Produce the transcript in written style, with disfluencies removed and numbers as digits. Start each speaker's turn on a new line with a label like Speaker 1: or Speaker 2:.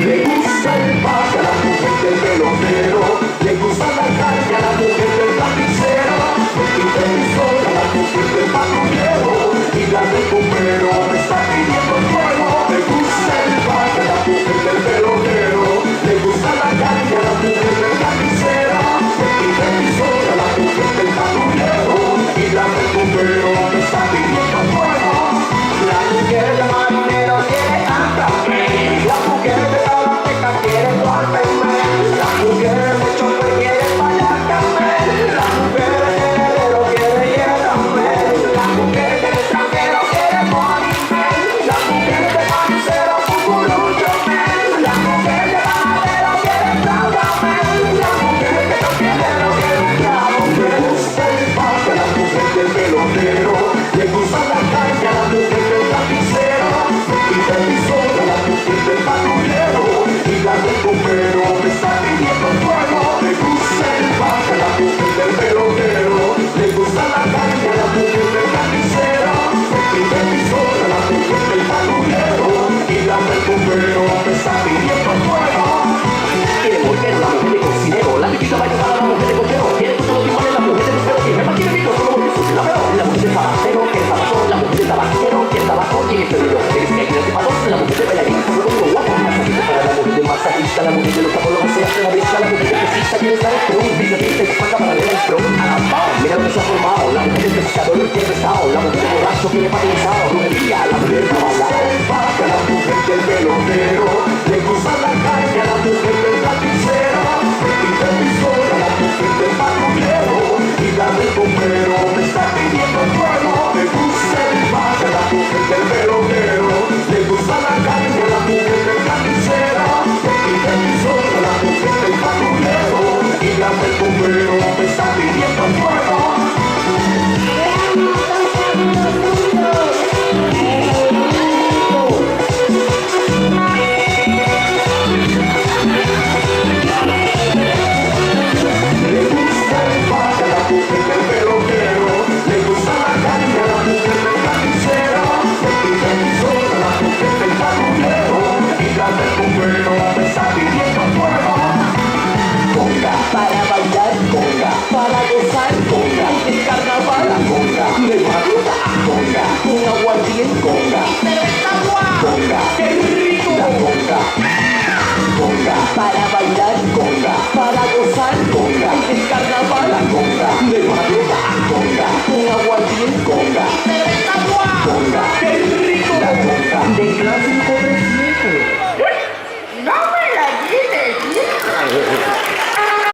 Speaker 1: Le gusta el pack a la mujer del pelotero, le gusta la carne a la mujer del carnicero, y del sol a la mujer del patrullero, y la recupero me está pidiendo fuego. Le gusta el pack a la mujer del pelotero, le gusta la carne a la mujer del carnicero, y del sol a la mujer del patrullero, y la recupero me está pidiendo fuego. La mujer del marinero quiere cantarme, la mujer de la teca quiere dormirme, la mujer de chofer quiere palancarme, la mujer del heredero quiere llenarme, la mujer del extranjero quiere morirme, la mujer del manicero cucurúchame, la mujer del ganadero quiere plaudarme, la mujer del camionero quiere clavo. Le gusta el pack a la mujer del pelotero, le gusta la carne a la mujer del carnicero, y del visor a la mujer del patrullero, y la recupero me está pidiendo fuego. Le gusta el pack a la mujer del pelotero, le gusta la carne a la mujer del carnicero, y del visor a la mujer del patrullero, y la recupero me está pidiendo fuego. Quiere volver la mujer de cocinero, la pipita va a llevar a la mujer de cochero, quiere que todos iguales la mujer de lucero, quiere más quiere rico, solo porque sus la peor, la mujer de tabacero, que el tabaco, la mujer de tabaquero, que el tabaco tiene febrero, quiere que hay que patos, la mujer de bailarín, solo como guapo, masajista para la mujer de masajista, la mujer de los apólogos, se hace la brisa, la mujer de pesista, quiere estar el pro, dice que te espalda para ver el pro, mira lo que se ha formado, la mujer del pescador quiere pesado, la mujer de borracho quiere patizado, brujería, la mujer de caballo, a la mujer del pelotero, le gusta la carne a la mujer del carnicero, y del visor a la mujer del patrullero, y la recupero me está pidiendo fuego. Le gusta el pack a la mujer del pelotero, le gusta la carne a la mujer del carnicero, y del visor a la mujer del patrullero, y la recupero me está pidiendo fuego. Le gusta el pack a la mujer del pelotero, le gusta la carne a la mujer del carnicero, y del visor a la mujer del patrullero, y la recupero me está pidiendo fuego. Conga, para bailar, conga, para gozar, conga, el carnaval, la conga, de madruga, conga, un aguardiente, conga, conga, qué rico, la conga. Conga, para bailar, conga, para gozar, conga, el carnaval, la conga, de madruga, conga, un aguardiente, conga, conga, qué rico, la conga, de clásico reciente,